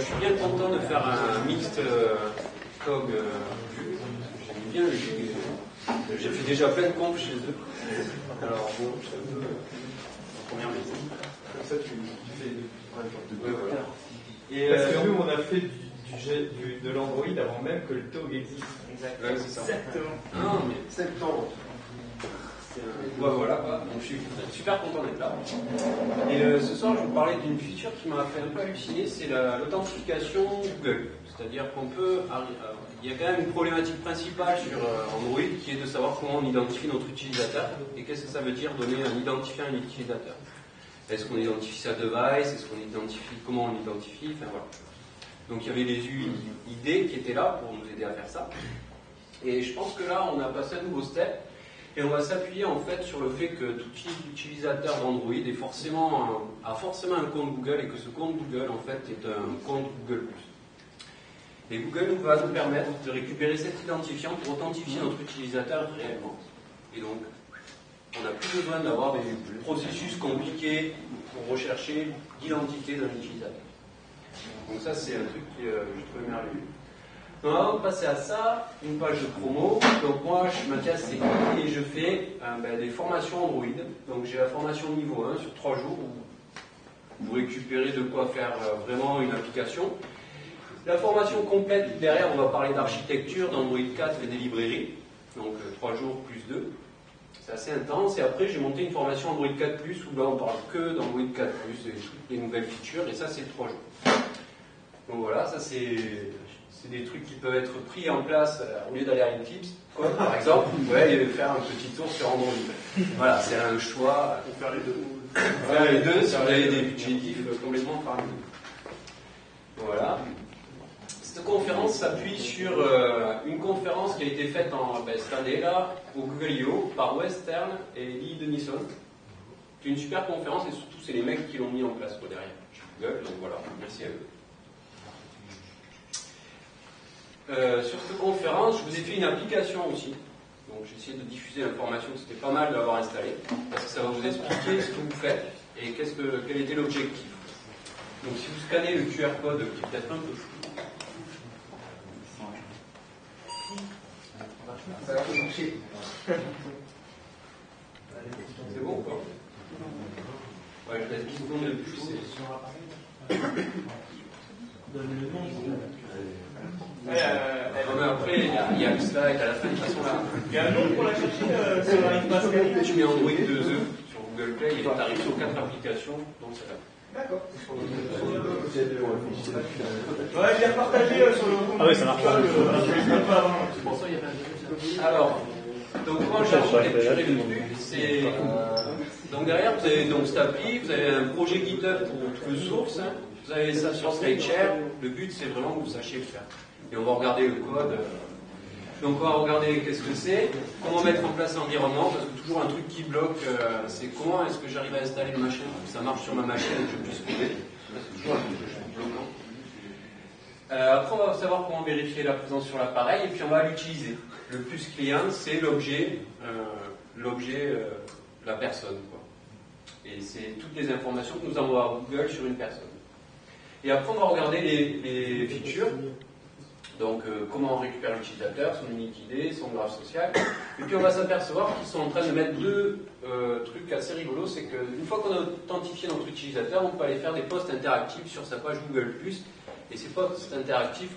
je suis bien content de faire un mixte COG Vue. J'aime bien le jeu. J'ai fait déjà plein de comptes chez eux. Alors bon, c'est un peu la première maison. Comme ça, tu fais de ouais, voilà. Et parce que nous, on a fait de l'Android avant même que le TOG existe. Exactement. Ouais, c'est ça. Exactement. Non, mais septembre. Ouais, voilà. Donc je suis super content d'être là. Et ce soir, je vais vous parler d'une feature qui m'a fait un peu halluciner, c'est l'authentification Google. C'est-à-dire qu'on peut... il y a quand même une problématique principale sur Android qui est de savoir comment on identifie notre utilisateur et qu'est-ce que ça veut dire donner un identifiant à un utilisateur. Est-ce qu'on identifie sa device? Est-ce qu'on identifie comment on l'identifie? Enfin voilà. Donc il y avait les UID qui étaient là pour nous aider à faire ça. Et je pense que là, on a passé un nouveau step. Et on va s'appuyer en fait sur le fait que tout utilisateur d'Android a forcément un compte Google et que ce compte Google en fait est un compte Google+. Et Google va nous permettre de récupérer cet identifiant pour authentifier notre utilisateur réellement. Et donc, on n'a plus besoin d'avoir des processus compliqués pour rechercher l'identité d'un utilisateur. Donc ça, c'est un truc qui je trouve merveilleux. Donc avant de passer à ça, une page de promo. Donc moi, je suis Mathias Segui et je fais des formations Android. Donc j'ai la formation niveau 1 sur 3 jours où vous récupérez de quoi faire vraiment une application. La formation complète, derrière, on va parler d'architecture, d'Android 4 et des librairies. Donc 3 jours plus 2. C'est assez intense. Et après, j'ai monté une formation Android 4+, où là, on parle que d'Android 4+, et toutes les nouvelles features. Et ça, c'est 3 jours. Donc voilà, ça c'est des trucs qui peuvent être pris en place au lieu d'aller à Eclipse, quoi, par exemple, vous pouvez aller faire un petit tour sur Android. Voilà, c'est un choix. Pour faire les deux. Faire les deux si vous avez des objectifs complètement faramineux. Voilà. Cette conférence s'appuie sur une conférence qui a été faite cette année-là au Google I.O. par Western et Lee Denison. C'est une super conférence et surtout c'est les mecs qui l'ont mis en place derrière chez Google, donc voilà, merci à eux. Sur cette conférence, je vous ai fait une application aussi. Donc j'ai essayé de diffuser l'information, c'était pas mal de l'avoir installée, parce que ça va vous expliquer ce que vous faites et quel était l'objectif. Donc si vous scannez le QR code, qui est peut-être un peu flou. Ça va marcher. C'est bon ou pas? Ouais, je laisse 10 secondes de plus. Après, il y a le slide à la fin, de toute façon là. Il y a un nom pour la chercher si on n'arrive pas à scanner. Tu mets Android 2E sur Google Play et tu arrives sur 4 applications, donc c'est là. D'accord. Ouais, je l'ai partagé sur le compte. Ah oui, ça marche. Alors, donc comment j'architecture le truc, c'est... donc derrière, vous avez donc cette appli, vous avez un projet GitHub pour trouver source, vous avez ça sur SlideShare, le but c'est vraiment que vous sachiez le faire. Et on va regarder le code. Donc on va regarder qu'est-ce que c'est, comment mettre en place l'environnement, parce que toujours un truc qui bloque, c'est comment est-ce que j'arrive à installer le machin pour que ça marche sur ma machine et que je puisse coder. C'est toujours un truc bloquant. Après on va savoir comment vérifier la présence sur l'appareil et puis on va l'utiliser. Le plus client, c'est l'objet, la personne, quoi. Et c'est toutes les informations que nous avons à Google sur une personne. Et après on va regarder les features. Donc, comment on récupère l'utilisateur, son unique ID, son graphe social. Et puis, on va s'apercevoir qu'ils sont en train de mettre deux trucs assez rigolos. C'est qu'une fois qu'on a authentifié notre utilisateur, on peut aller faire des posts interactifs sur sa page Google+. Et ces posts interactifs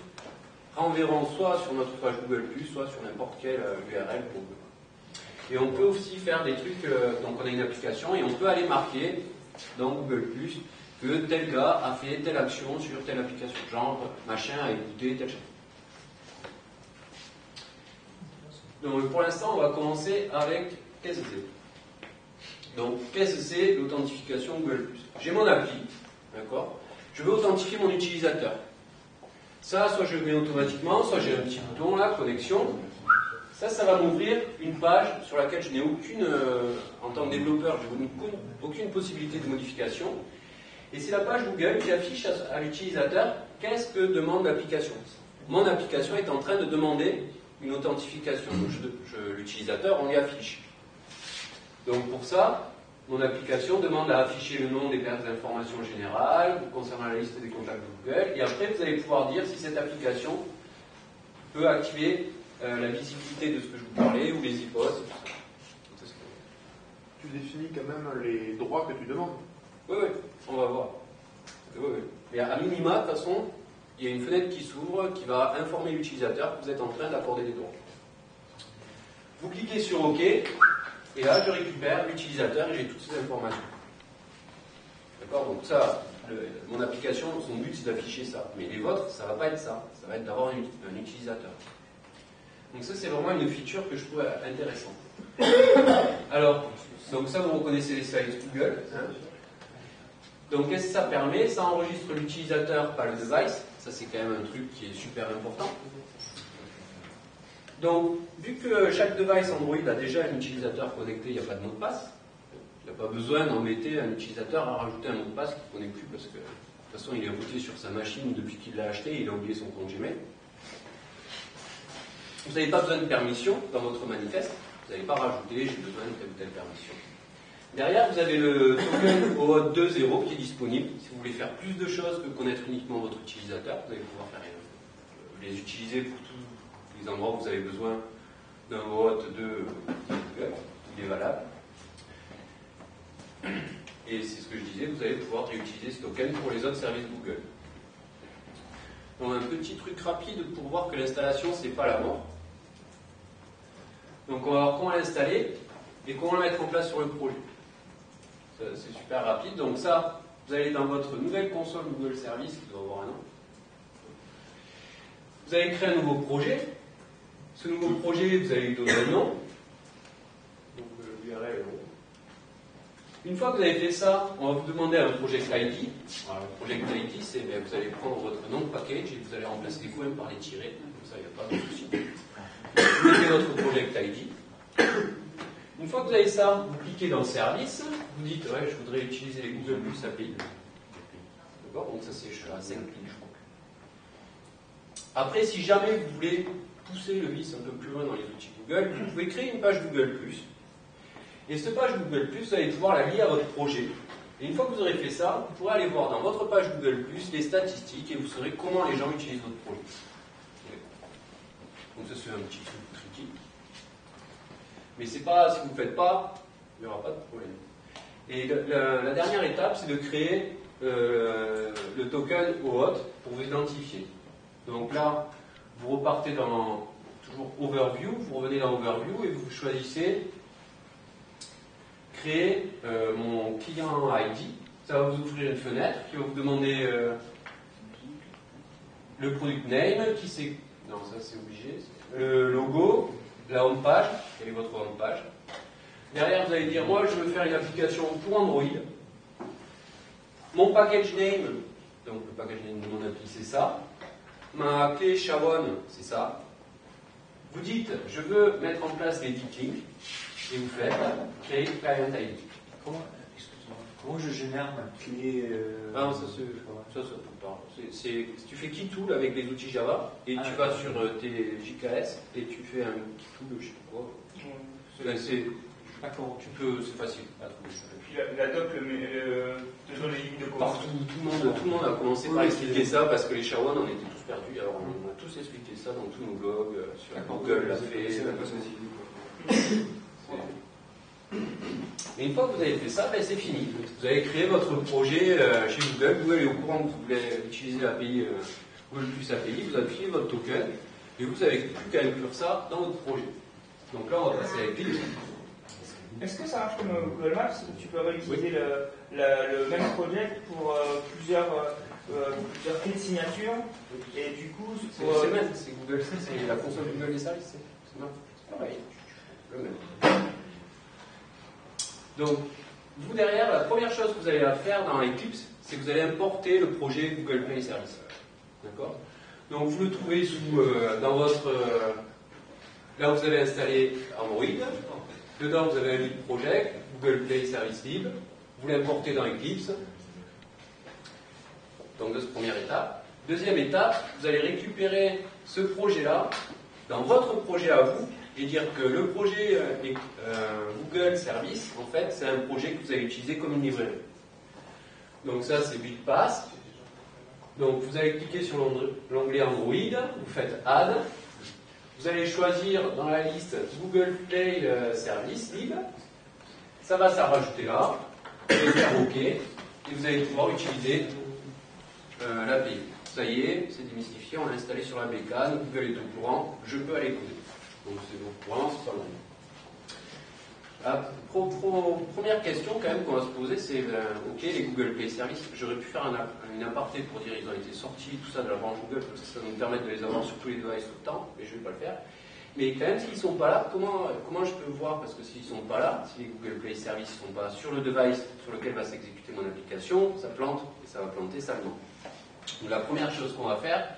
renverront soit sur notre page Google+, soit sur n'importe quelle URL pour Google. Et on peut aussi faire des trucs, donc on a une application, et on peut aller marquer dans Google+, que tel gars a fait telle action sur telle application. Genre, machin a écouté telle chose. Donc pour l'instant, on va commencer avec qu'est-ce que c'est. Donc qu'est-ce que c'est l'authentification Google+. J'ai mon appli, d'accord. Je veux authentifier mon utilisateur. Ça, soit je le mets automatiquement, soit j'ai un petit bouton là, connexion. Ça va m'ouvrir une page sur laquelle je n'ai aucune, en tant que développeur, je n'ai aucune possibilité de modification. Et c'est la page Google qui affiche à l'utilisateur qu'est-ce que demande l'application. Mon application est en train de demander une authentification. L'utilisateur, on lui affiche. Donc pour ça, Mon application demande à afficher le nom des informations générales concernant la liste des contacts de Google. Et après, vous allez pouvoir dire si cette application peut activer la visibilité de ce que je vous parlais ou les hypothèses. Tu définis quand même les droits que tu demandes. Oui, on va voir. Oui. Mais à minima, de toute façon, il y a une fenêtre qui s'ouvre qui va informer l'utilisateur que vous êtes en train d'accorder des droits. Vous cliquez sur OK, et là, je récupère l'utilisateur et j'ai toutes ces informations. D'accord? Donc ça, mon application, son but, c'est d'afficher ça. Mais les vôtres, ça ne va pas être ça. Ça va être d'avoir un utilisateur. Donc ça, c'est vraiment une feature que je trouve intéressante. Alors, donc ça, vous reconnaissez les slides Google. Hein. Donc qu'est-ce que ça permet? Ça enregistre l'utilisateur, pas le device. Ça, c'est quand même un truc qui est super important. Donc, vu que chaque device Android a déjà un utilisateur connecté, il n'y a pas de mot de passe. Il n'y a pas besoin d'embêter un utilisateur à rajouter un mot de passe qu'il ne connaît plus parce que de toute façon, il est routé sur sa machine depuis qu'il l'a acheté, il a oublié son compte Gmail. Vous n'avez pas besoin de permission dans votre manifeste. Vous n'allez pas rajouter, j'ai besoin de telle ou telle permission. Derrière, vous avez le token OAuth 2.0 qui est disponible. Si vous voulez faire plus de choses que connaître uniquement votre utilisateur, vous allez pouvoir faire les utiliser pour tous les endroits où vous avez besoin d'un OAuth 2. Il est valable. Et c'est ce que je disais, vous allez pouvoir réutiliser ce token pour les autres services Google. Donc un petit truc rapide pour voir que l'installation, c'est pas la mort. Donc on va voir comment l'installer et comment le mettre en place sur le projet. C'est super rapide. Donc ça, vous allez dans votre nouvelle console Google Service, qui doit avoir un nom. Vous allez créer un nouveau projet. Ce nouveau projet, vous allez lui donner un nom. Donc l'URL. Une fois que vous avez fait ça, on va vous demander un project ID. Alors, le project ID, c'est vous allez prendre votre nom de package et vous allez remplacer les coups par les tirets. Comme ça, il n'y a pas de souci. Vous mettez votre project ID. Une fois que vous avez ça, vous cliquez dans Service. Vous dites, ouais, je voudrais utiliser les Google Plus API. D'accord? Donc ça, c'est à 5 clics, je crois. Après, si jamais vous voulez pousser le vice un peu plus loin dans les outils Google, vous pouvez créer une page Google Plus. Et cette page Google+, vous allez pouvoir la lier à votre projet. Et une fois que vous aurez fait ça, vous pourrez aller voir dans votre page Google+, les statistiques, et vous saurez comment les gens utilisent votre projet. Donc ça, c'est un petit truc tricky. Mais c'est pas, si vous ne le faites pas, il n'y aura pas de problème. Et la dernière étape, c'est de créer le token OAuth pour vous identifier. Donc là, vous repartez dans toujours Overview, vous revenez dans Overview, et vous choisissez créer mon client ID. Ça va vous ouvrir une fenêtre qui va vous demander le product name, qui c'est. Non, ça c'est obligé. Le logo, la home page, quelle est votre home page. Derrière, vous allez dire moi, je veux faire une application pour Android. Mon package name, donc le package name de mon appli, c'est ça. Ma clé SHA-1, c'est ça. Vous dites, je veux mettre en place les deep links. Et vous faites créer client ID. Comment je génère ma clé Ah non, ça faut pas. Tu fais KeyTool avec les outils Java et tu vas sur tes JKS et tu fais un KeyTool, je sais pas quoi. C'est facile à trouver. La doc te donne les lignes de code. Partout, tout le monde a commencé par expliquer ça parce que les SHA-1 on était tous perdus. Alors on a tous expliqué ça dans tous nos blogs, sur Google l'a fait. Et une fois que vous avez fait ça, c'est fini. Vous avez créé votre projet chez Google. Google est au courant que vous voulez utiliser l'API Google Plus API. Vous appuyez votre token et vous n'avez plus qu'à inclure ça dans votre projet. Donc là, on va passer à Eclipse. Est-ce que ça marche comme Google Maps? Tu peux réutiliser le même projet pour plusieurs clés de signature et du coup... C'est Google, c'est la console Google des services. C'est pareil. Le même. Donc, vous derrière, la première chose que vous allez faire dans Eclipse, c'est que vous allez importer le projet Google Play Service. D'accord? Donc, vous le trouvez dans votre... là, vous avez installé Android. Dedans, vous avez un lead project, Google Play Service Lib. Vous l'importez dans Eclipse. Donc, ça, c'est la première étape. Deuxième étape, vous allez récupérer ce projet-là dans votre projet à vous et dire que le projet Google Service, en fait, c'est un projet que vous allez utiliser comme une librairie. Donc ça, c'est BuildPass. Donc vous allez cliquer sur l'onglet Android, vous faites Add. Vous allez choisir dans la liste Google Play Service libre. Ça va s'en rajouter là. Vous allez faire OK. Et vous allez pouvoir utiliser l'API. Ça y est, c'est démystifié, on l'a installé sur la bécane, Google est au courant, je peux aller coder. Donc c'est bon, vraiment c'est pas mal. Première question quand même qu'on va se poser, c'est ok, les Google Play Services, j'aurais pu faire une aparté pour dire ils ont été sortis, tout ça de la branche Google, parce que ça va nous permettre de les avoir sur tous les devices tout le temps, mais je ne vais pas le faire. Mais quand même, s'ils ne sont pas là, comment je peux voir? Parce que s'ils ne sont pas là, si les Google Play Services ne sont pas sur le device sur lequel va s'exécuter mon application, ça plante, et ça va planter salement. Donc la première chose qu'on va faire,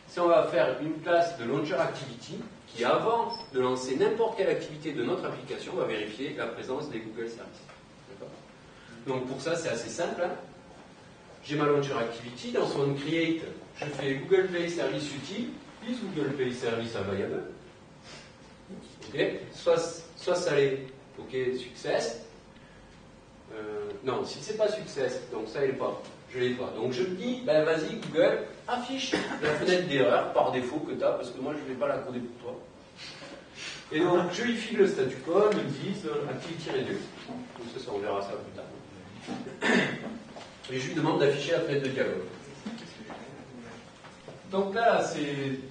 c'est on va faire une classe de Launcher Activity qui, avant de lancer n'importe quelle activité de notre application, va vérifier la présence des Google Services. Donc pour ça, c'est assez simple. Hein. J'ai ma Launcher Activity, dans son create, je fais Google Play Service Util, is Google Play Service available. Okay. Soit ça l'est, ok, success. Non, si c'est pas success, donc ça il est pas. Je l'ai pas. Donc je me dis, ben vas-y Google, affiche la fenêtre d'erreur par défaut que tu as, parce que moi je ne vais pas la coder pour toi. Et donc je lui file le statu code, le 10, activity-reduce. Donc ça on verra ça plus tard. Et je lui demande d'afficher la fenêtre de dialogue. Donc là, ces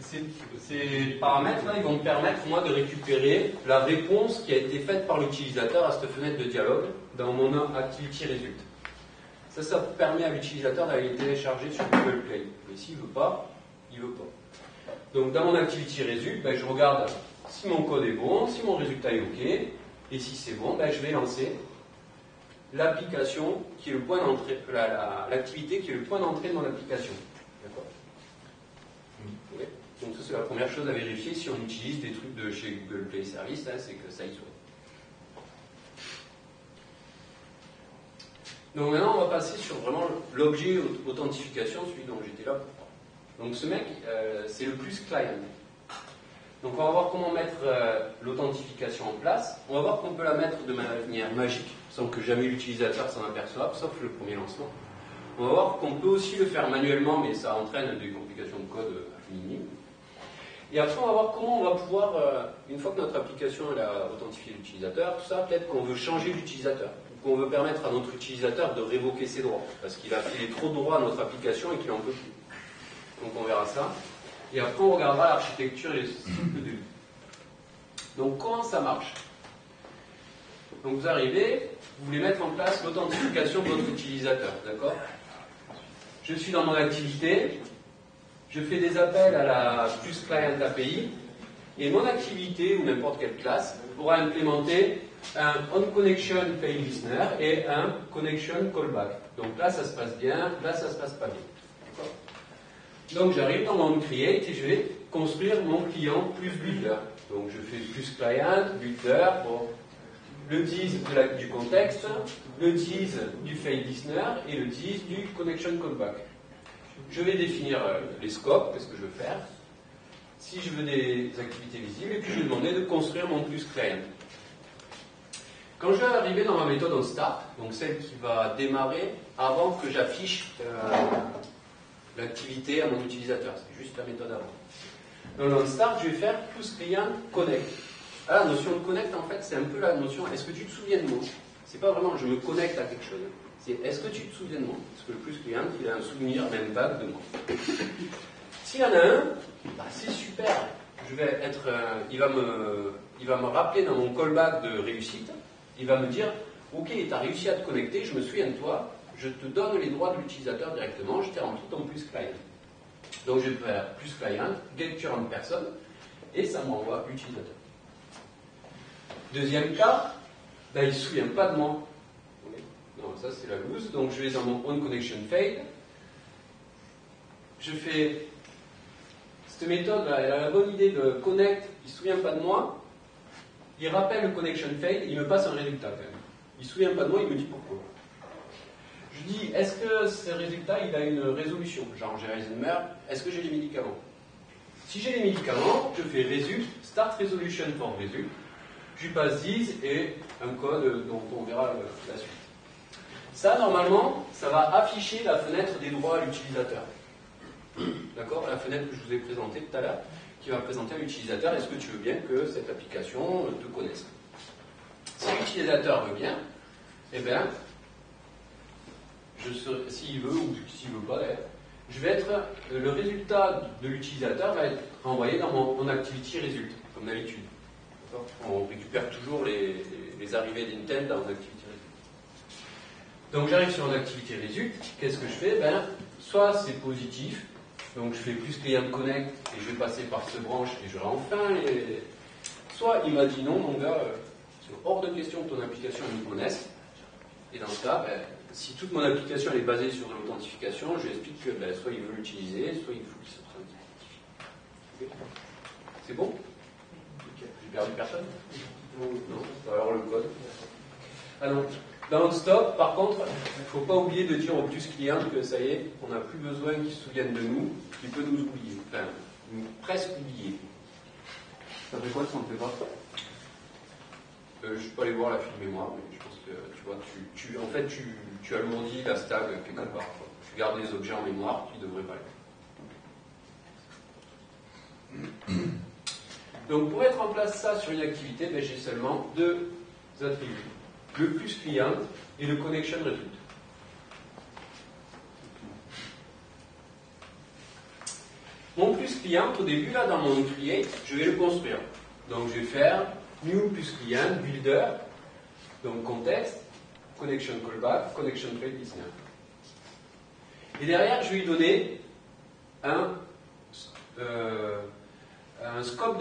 paramètres-là, ils vont me permettre moi de récupérer la réponse qui a été faite par l'utilisateur à cette fenêtre de dialogue dans mon activity-result. Ça permet à l'utilisateur d'aller télécharger sur Google Play. Mais s'il ne veut pas, il ne veut pas. Donc dans mon activity result, ben, je regarde si mon code est bon, si mon résultat est OK, et si c'est bon, ben, je vais lancer l'application qui est le point d'entrée, l'activité qui est le point d'entrée de mon application. D'accord ? Oui. Donc ça c'est la première chose à vérifier si on utilise des trucs de chez Google Play Service, hein, c'est que ça y soit. Donc maintenant, on va passer sur vraiment l'objet authentification, celui dont j'étais là pour parler. Donc ce mec, c'est le plus client. Donc on va voir comment mettre l'authentification en place. On va voir qu'on peut la mettre de manière magique, sans que jamais l'utilisateur s'en aperçoive, sauf le premier lancement. On va voir qu'on peut aussi le faire manuellement, mais ça entraîne des complications de code minimes. Et après, on va voir comment on va pouvoir, une fois que notre application elle a authentifié l'utilisateur, tout ça, peut-être qu'on veut changer l'utilisateur. Qu'on veut permettre à notre utilisateur de révoquer ses droits, parce qu'il a filé trop de droits à notre application et qu'il n'en peut plus. Donc on verra ça. Et après on regardera l'architecture et les cycles de vie. Donc comment ça marche? Donc vous arrivez, vous voulez mettre en place l'authentification de votre utilisateur, d'accord? Je suis dans mon activité, je fais des appels à la plus client API, et mon activité, ou n'importe quelle classe, pourra implémenter un on-connection fail listener et un connection callback. Donc là, ça se passe bien, là, ça se passe pas bien. Donc j'arrive dans mon create et je vais construire mon client plus builder. Donc je fais plus client, builder, pour le tease du contexte, le tease du fail listener et le tease du connection callback. Je vais définir les scopes, qu'est-ce que je veux faire, si je veux des activités visibles, et puis je vais demander de construire mon plus client. Quand je vais arriver dans ma méthode onStart, donc celle qui va démarrer avant que j'affiche l'activité à mon utilisateur, c'est juste la méthode avant. Dans l'onStart, je vais faire plusClient connect. Ah, la notion de connect, en fait, c'est un peu la notion est-ce que tu te souviens de moi? C'est pas vraiment je me connecte à quelque chose. C'est est-ce que tu te souviens de moi? Parce que le plusClient, il a un souvenir même vague de moi. S'il y en a un, bah, c'est super. Je vais être, il va me rappeler dans mon callback de réussite. Il va me dire, ok, tu as réussi à te connecter, je me souviens de toi, je te donne les droits de l'utilisateur directement, je t'ai rempli ton plus client. Donc je vais faire plus client, get current person, et ça m'envoie l'utilisateur. Deuxième cas, ben, il ne se souvient pas de moi. Non, ça c'est la loose, donc je vais dans mon on connection fail. Je fais cette méthode, elle a la bonne idée de connect, il ne se souvient pas de moi. Il rappelle le connection fail, il me passe un résultat quand même. Il ne se souvient pas de moi, il me dit pourquoi. Je dis, est-ce que ce résultat, il a une résolution? Genre, j'ai Alzheimer, est-ce que j'ai des médicaments? Si j'ai les médicaments, je fais result, start resolution for result, je lui passe this et un code dont on verra la suite. Ça, normalement, ça va afficher la fenêtre des droits à l'utilisateur. D'accord? La fenêtre que je vous ai présentée tout à l'heure, qui va présenter à l'utilisateur, est-ce que tu veux bien que cette application te connaisse? Si l'utilisateur veut bien, eh bien, s'il veut ou s'il ne veut pas d'ailleurs, je vais être, le résultat de l'utilisateur va être renvoyé dans mon activity result, comme d'habitude. On récupère toujours les arrivées d'intent dans mon activity result. Donc j'arrive sur mon activity result, qu'est-ce que je fais? Ben, soit c'est positif, donc je fais plus client connect et je vais passer par ce branche et j'aurai enfin les... Soit il m'a dit non, mon gars, c'est hors de question que ton application me connaisse. Et dans ce cas, ben, si toute mon application elle est basée sur l'authentification, je lui explique que ben, soit il veut l'utiliser, soit il faut qu'il s'authentifie. C'est bon? J'ai perdu personne? Non? Alors le code. Ah non. Dans le stop, par contre, il ne faut pas oublier de dire au plus client que ça y est, on n'a plus besoin qu'il se souvienne de nous, qu'il peut nous oublier. Enfin, presque oublier. Ça fait quoi si on ne le fait pas? Je peux aller voir la fiche mémoire, mais je pense que tu vois, en fait, tu alourdis la stack quelque part. Quoi. Tu gardes les objets en mémoire qui ne devraient pas l'être. Donc, pour mettre en place ça sur une activité, ben, j'ai seulement deux attributs. Le plus client et le connection result. Mon plus client, au début, là, dans mon create, je vais le construire. Donc, je vais faire new plus client, builder, donc contexte, connection callback, connection create listener. Et derrière, je vais lui donner un scope,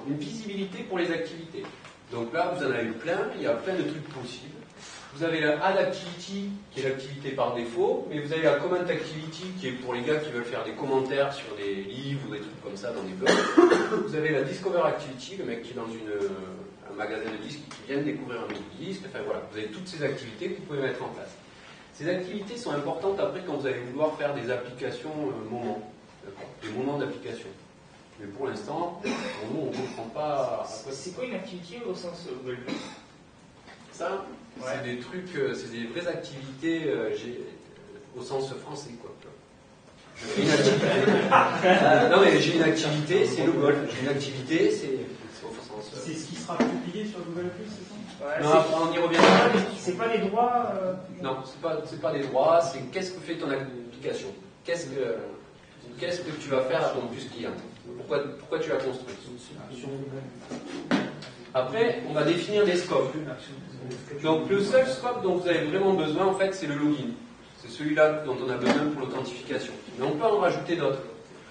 une visibilité pour les activités. Donc là, vous en avez plein, il y a plein de trucs possibles. Vous avez la add activity, qui est l'activité par défaut, mais vous avez la comment activity, qui est pour les gars qui veulent faire des commentaires sur des livres ou des trucs comme ça dans des blogs. Vous avez la discover activity, le mec qui est dans un magasin de disques qui vient de découvrir un nouveau disque. Enfin voilà, vous avez toutes ces activités que vous pouvez mettre en place. Ces activités sont importantes après quand vous allez vouloir faire des applications moments, des moments d'application. Mais pour l'instant, pour nous, on ne comprend pas. C'est quoi une activité au sens global? Ça, c'est des trucs, c'est des vraies activités au sens français, quoi. J'ai une activité. Non, mais j'ai une activité, c'est le golf. J'ai une activité, c'est au sens. C'est ce qui sera publié sur Google Plus, c'est ça? Ouais, non, on y reviendra. C'est pas des droits. Non, c'est pas des droits. C'est qu'est-ce que fait ton application. Qu'est-ce que tu vas faire à ton plus client. Pourquoi tu l'as construit? Après, on va définir des scopes. Donc, le seul scope dont vous avez vraiment besoin, en fait, c'est le login. C'est celui-là dont on a besoin pour l'authentification. Mais on peut en rajouter d'autres.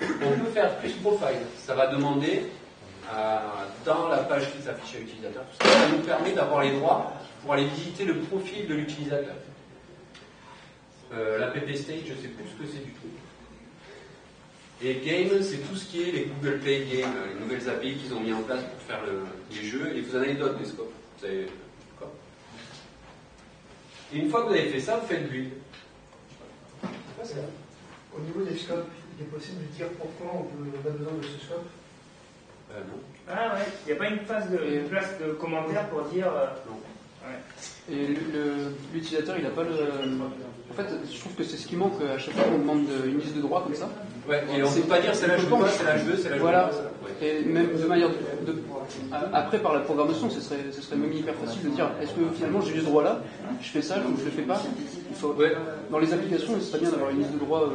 On peut faire plus profile. Ça va demander, dans la page qui s'affiche à l'utilisateur, ça nous permet d'avoir les droits pour aller visiter le profil de l'utilisateur. La PP Stage, je ne sais plus ce que c'est du tout. Et Game, c'est tout ce qui est les Google Play Games, les nouvelles API qu'ils ont mis en place pour faire les jeux, et vous en avez d'autres des scopes. Et une fois que vous avez fait ça, vous faites build. Au niveau des scopes, il est possible de dire pourquoi on a besoin de ce scope? Non. Ah ouais, il n'y a pas une place de commentaire pour dire. Non. Ouais. Et l'utilisateur, il n'a pas le. En fait, je trouve que c'est ce qui manque à chaque fois qu'on demande une liste de droits comme ça. Ouais, et on ne peut pas dire c'est là je veux pas, c'est là je veux, c'est là je veux voilà. pas. Ouais. Et même de manière après par la programmation, ce serait même hyper facile de dire est-ce que finalement j'ai juste droit là, je fais ça, ou je le fais pas. Il faut, dans les applications, il serait bien d'avoir une liste de droits.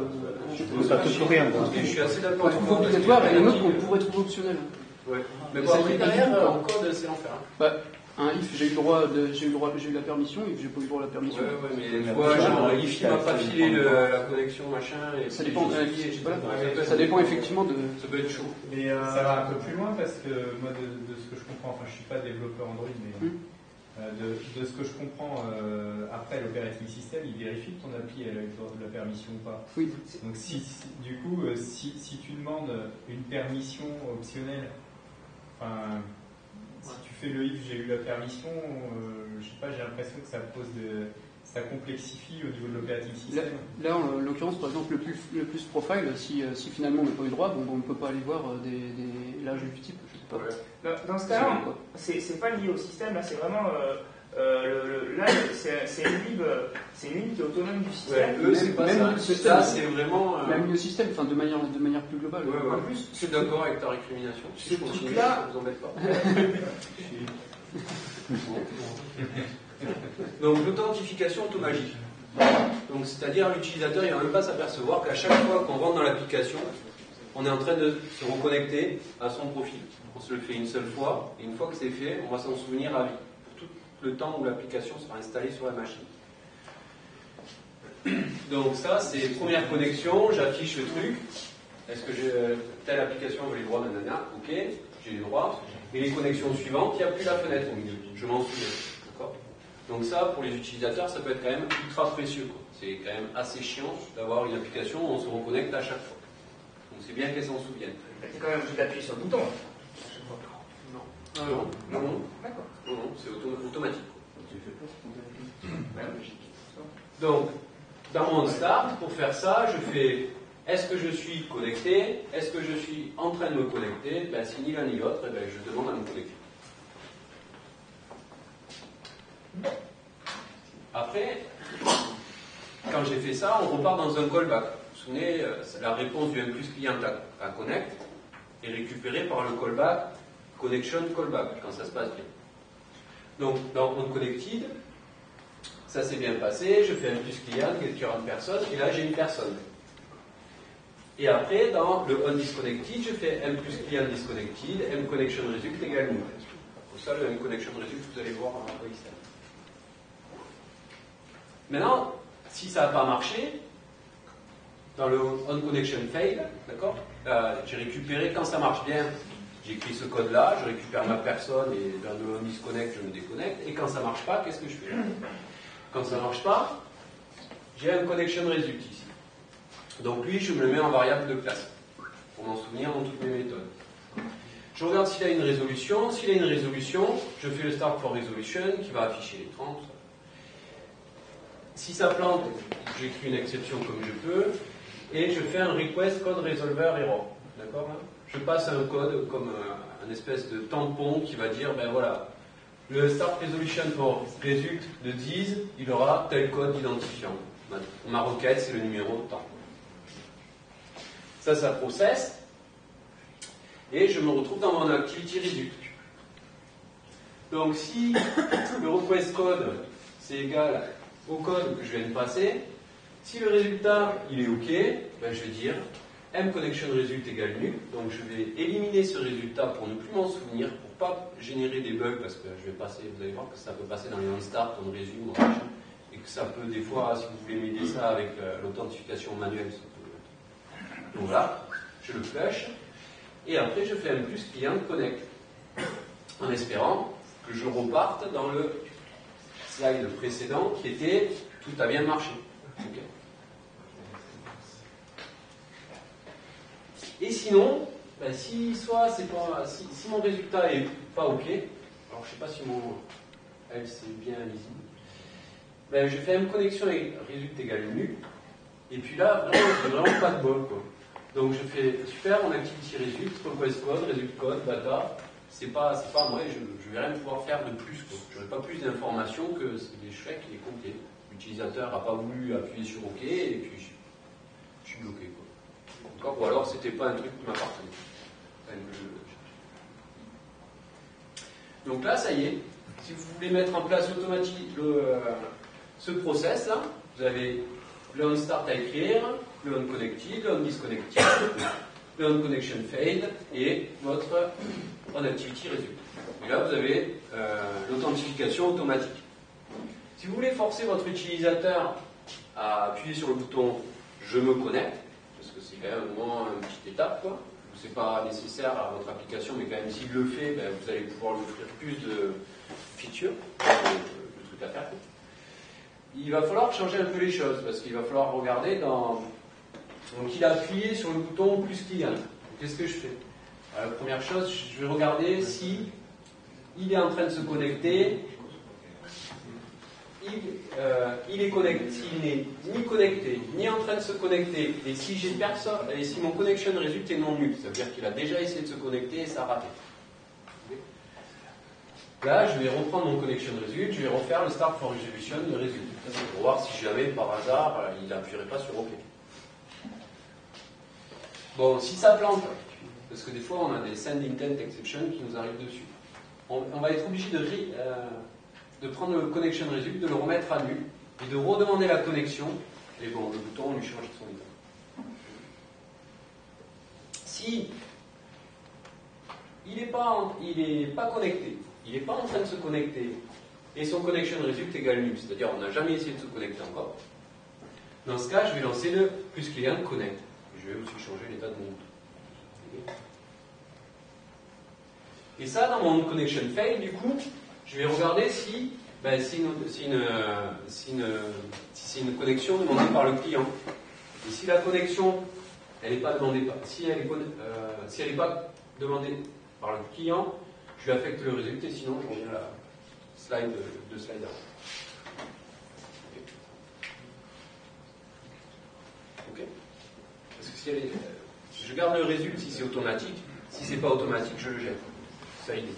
Ça touche rien. Et je suis assez d'accord. Qu'on trouve obligatoire et une autre qu'on pourrait trouver optionnelle. Ouais. Mais bon, après derrière, en code, c'est l'enfer. Un if, j'ai eu la permission, if, j'ai pas eu le droit à la permission. Ouais, mais des fois, genre, if, il m'a pas filé la connexion, machin. Et ça dépend, ça dépend effectivement de. Ça peut être chaud. Mais ça va un peu plus loin parce que moi, de ce que je comprends, enfin, je suis pas développeur Android, mais de ce que je comprends, après l'operating system, il vérifie que ton appli elle a eu la permission ou pas. Oui. Donc, du coup, si tu demandes une permission optionnelle, enfin. Si tu fais le if, j'ai eu la permission, je sais pas, j'ai l'impression que ça ça complexifie au niveau de l'operating system. Là, en l'occurrence, par exemple, le plus profile, si finalement on n'a pas eu droit, on ne peut pas aller voir l'âge du type, je sais pas. Dans ce cas-là, c'est pas lié au système, là, c'est vraiment. Là, c'est une lib qui est autonome du système. Ouais, c'est pas ça. Ça, c'est vraiment. Même le système, enfin, de manière plus globale. Ouais. En plus, je suis d'accord avec ta récrimination. Ce truc-là, ça vous embête pas. Donc l'authentification automatique. Donc c'est-à-dire l'utilisateur il ne va même pas s'apercevoir qu'à chaque fois qu'on rentre dans l'application, on est en train de se reconnecter à son profil. On se le fait une seule fois, et une fois que c'est fait, on va s'en souvenir à vie, pour tout le temps où l'application sera installée sur la machine. Donc ça, c'est première connexion, j'affiche le truc. Est-ce que telle application j'ai les droits, nanana, ok, j'ai les droits. Et les connexions suivantes, il n'y a plus la fenêtre au milieu. Je m'en souviens. D'accord ? Donc ça, pour les utilisateurs, ça peut être quand même ultra précieux. C'est quand même assez chiant d'avoir une application où on se reconnecte à chaque fois. Donc c'est bien qu'elle s'en souvienne. C'est quand même obligé d'appuyer sur le bouton. Non. D'accord. Non, c'est automatique. Donc, dans mon start, pour faire ça, je fais est-ce que je suis connecté? Est-ce que je suis en train de me connecter? Si ni l'un ni l'autre, je demande à me connecter. Après, quand j'ai fait ça, on repart dans un callback. Vous vous souvenez, la réponse du M+ client à connect est récupérée par le callback connection callback, quand ça se passe bien. Donc, dans onConnected, ça s'est bien passé, je fais M+ client, get current person, et là j'ai une personne. Et après, dans le onDisconnected, je fais M+ client disconnected, mConnection result égale new. Pour ça, le mConnection result, vous allez voir en OXL. Maintenant, si ça n'a pas marché, dans le onConnection fail, d'accord, j'ai récupéré, quand ça marche bien, j'écris ce code-là, je récupère ma personne et dans le onDisconnect, je me déconnecte. Et quand ça ne marche pas, qu'est-ce que je fais? Quand ça ne marche pas, j'ai un connection result ici. Donc lui, je me le mets en variable de classe, pour m'en souvenir dans toutes mes méthodes. Je regarde s'il a une résolution. S'il a une résolution, je fais le start for resolution, qui va afficher les 30. Si ça plante, j'écris une exception comme je peux, et je fais un request code resolver error. D'accord? Je passe un code comme un espèce de tampon qui va dire, ben voilà, le start resolution for result de 10, il aura tel code identifiant. Ma requête, c'est le numéro de temps. Ça processe, et je me retrouve dans mon activity result. Donc si le request code, c'est égal au code que je viens de passer, si le résultat, il est OK, ben je vais dire mConnection result égale nul, donc je vais éliminer ce résultat pour ne plus m'en souvenir, pour ne pas générer des bugs, parce que je vais passer, vous allez voir que ça peut passer dans les onStart, on résume, et que ça peut des fois, si vous voulez m'aider ça avec l'authentification manuelle, ça peut... Donc voilà, je le flush, et après je fais un plus client connect, en espérant que je reparte dans le slide précédent qui était tout a bien marché. Okay. Et sinon, si mon résultat est pas OK, alors je sais pas si mon L c'est bien lisible, je fais mConnection résultat égale nul, et puis là, j'ai vraiment pas de bol, quoi. Donc je fais super, mon activity result, request code, result code, data, c'est pas moi, je vais rien pouvoir faire de plus, quoi. Je n'aurai pas plus d'informations que l'échec est complet. L'utilisateur n'a pas voulu appuyer sur OK, et puis je suis bloqué, quoi. D'accord ? Ou alors c'était pas un truc qui m'appartenait. Donc là, ça y est, si vous voulez mettre en place automatiquement ce process là, vous avez le onStart à écrire, le onConnected, le onDisconnected, le onConnection failed et votre onActivity result. Et là, vous avez l'authentification automatique. Si vous voulez forcer votre utilisateur à appuyer sur le bouton « Je me connecte », parce que c'est quand même au moins une petite étape, quoi. C'est pas nécessaire à votre application, mais quand même s'il le fait, vous allez pouvoir lui offrir plus de features, de trucs à faire. Il va falloir changer un peu les choses, parce qu'il va falloir regarder dans... Donc il a appuyé sur le bouton plus client. Qu'est-ce que je fais? La première chose, je vais regarder si il est en train de se connecter, il est connecté, s'il n'est ni connecté, ni en train de se connecter, et si j'ai personne, et si mon connection result est non nul, ça veut dire qu'il a déjà essayé de se connecter et ça a raté. Là, je vais reprendre mon connection result, je vais refaire le start for resolution de result. C'est pour voir si jamais, par hasard, il n'appuierait pas sur OK. Bon, si ça plante, parce que des fois, on a des send intent exception qui nous arrivent dessus, on va être obligé de prendre le connection result, de le remettre à nu, et de redemander la connexion, et bon, le bouton, on lui change son état. Si il n'est pas connecté, il n'est pas en train de se connecter, et son connection result égale nul, c'est-à-dire on n'a jamais essayé de se connecter encore, dans ce cas, je vais lancer le plus client connect. Je vais aussi changer l'état de mon bouton. Et ça, dans mon connection fail, du coup, je vais regarder si c'est une connexion demandée par le client. Et si la connexion, elle n'est pas demandée par, si elle n'est pas demandée par le client, je lui affecte le résultat, sinon je reviens à la slide de slider. Ok. Parce que si je garde le résultat si c'est automatique, si c'est pas automatique, je le jette. Ça y est.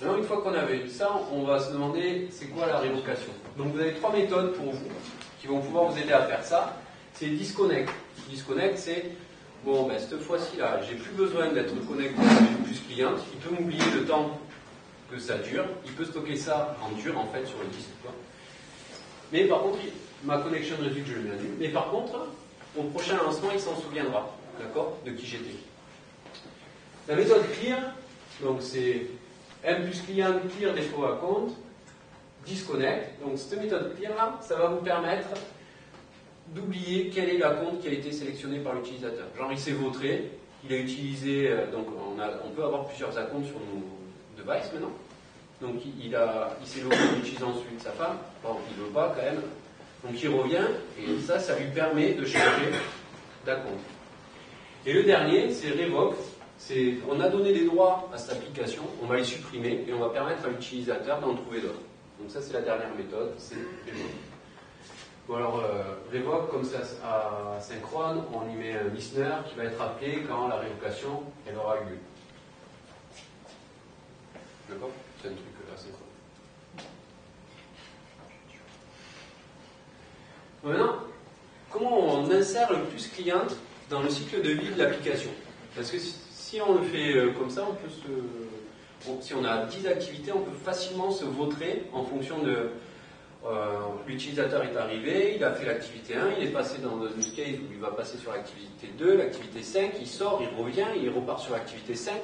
Alors, une fois qu'on avait vu ça, on va se demander c'est quoi la révocation. Donc, vous avez 3 méthodes pour vous qui vont pouvoir vous aider à faire ça. C'est disconnect. Disconnect, c'est bon, ben, cette fois-ci là, j'ai plus besoin d'être connecté avec plus client. Il peut m'oublier le temps que ça dure. Il peut stocker ça en dur en fait sur le disque. Quoi. Mais par contre, ma connection result, je le mets à nul. Mais par contre, au prochain lancement, il s'en souviendra, d'accord, de qui j'étais. La méthode clear, donc c'est M plus client clear défaut à compte, disconnect. Donc cette méthode clear là, ça va vous permettre d'oublier quel est la compte qui a été sélectionné par l'utilisateur. Genre il s'est vautré, il a utilisé, donc on peut avoir plusieurs accounts sur nos devices maintenant. Donc il s'est logué en utilisant celui de sa femme, bon, il ne veut pas quand même. Donc il revient et ça lui permet de changer d'acompte. Et le dernier, c'est revoke. On a donné des droits à cette application, on va les supprimer et on va permettre à l'utilisateur d'en trouver d'autres. Donc ça c'est la dernière méthode, c'est revoke. Bon alors revoke comme ça asynchrone, on y met un listener qui va être appelé quand la révocation elle aura eu lieu. D'accord? C'est un truc asynchrone. Maintenant, comment on insère le plus client dans le cycle de vie de l'application? Parce que si on le fait comme ça, si on a 10 activités, on peut facilement se vautrer en fonction de l'utilisateur est arrivé, il a fait l'activité 1, il est passé dans une case où il va passer sur l'activité 2, l'activité 5, il sort, il revient, il repart sur l'activité 5,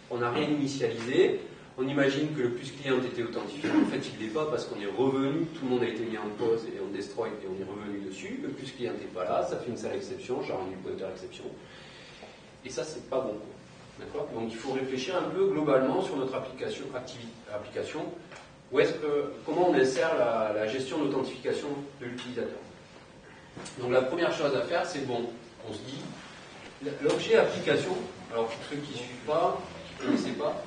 on n'a rien initialisé, on imagine que le plus client était authentifié, en fait il ne l'est pas parce qu'on est revenu, tout le monde a été mis en pause et on destroy et on est revenu dessus, le plus client n'est pas là, ça fait une sale exception, genre un pointer exception, et ça c'est pas bon. D'accord ? Donc il faut réfléchir un peu globalement sur notre application, comment on insère la gestion d'authentification de l'utilisateur. Donc la première chose à faire, c'est bon, on se dit, l'objet application, alors pour ceux qui ne suivent pas, qui ne connaissent pas,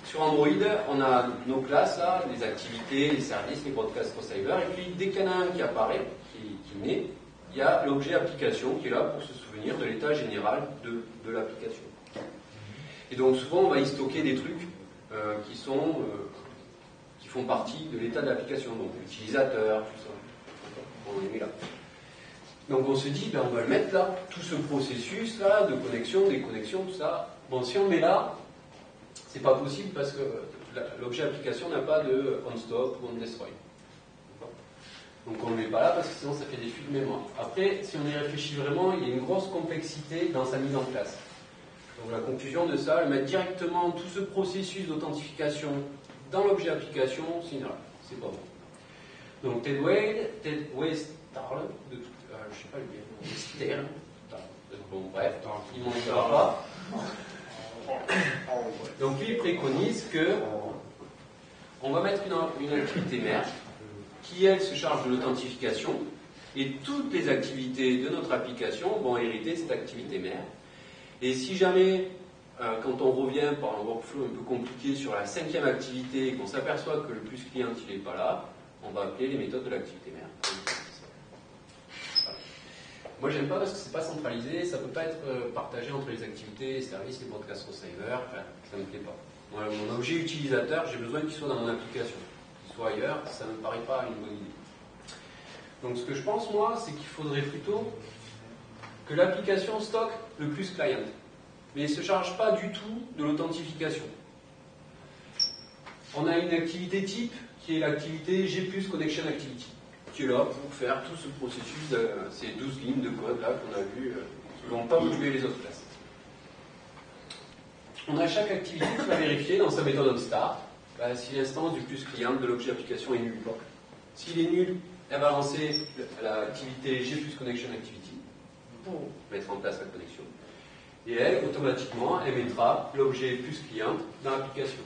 sur Android, on a nos classes là, les activités, les services, les broadcasts for cyber, et puis dès qu'il y en a un qui apparaît, qui naît, il y a l'objet application qui est là pour se souvenir de l'état général de l'application. Et donc souvent on va y stocker des trucs qui font partie de l'état de l'application, donc l'utilisateur, tout ça. On les met là. Donc on se dit, ben, on va le mettre là, tout ce processus là, de connexion, déconnexion, tout ça. Bon, si on le met là, c'est pas possible parce que l'objet application n'a pas de on-stop ou on-destroy. Donc on ne le met pas là parce que sinon ça fait des fuites de mémoire. Après, si on y réfléchit vraiment, il y a une grosse complexité dans sa mise en place. Donc la conclusion de ça, mettre directement tout ce processus d'authentification dans l'objet application, c'est pas bon. Donc Ted Weierstrahl, je sais pas le nom, bon bref, il m'en dira pas. Donc lui il préconise que on va mettre une activité mère qui elle se charge de l'authentification et toutes les activités de notre application vont hériter de cette activité mère. Et si jamais quand on revient par un workflow un peu compliqué sur la 5e activité et qu'on s'aperçoit que le plus client il n'est pas là, on va appeler les méthodes de l'activité mère. Voilà. Moi j'aime pas parce que c'est pas centralisé, ça peut pas être partagé entre les activités, les services, les broadcast receivers, enfin, ça me plaît pas. Moi, mon objet utilisateur, j'ai besoin qu'il soit dans mon application. Qu'il soit ailleurs, ça ne me paraît pas une bonne idée. Donc ce que je pense moi, c'est qu'il faudrait plutôt que l'application stocke le plus client. Mais il ne se charge pas du tout de l'authentification. On a une activité type qui est l'activité G+ Connection Activity, qui est là pour faire tout ce processus de ces 12 lignes de code là qu'on a vu, qui ne vont pas polluer les autres classes. On a chaque activité qui va vérifier dans sa méthode onStart si l'instance du plus client de l'objet application est nul. S'il est nul, elle va lancer l'activité G+ Connection Activity pour mettre en place la connexion. Et elle, automatiquement, elle mettra l'objet plus client dans l'application.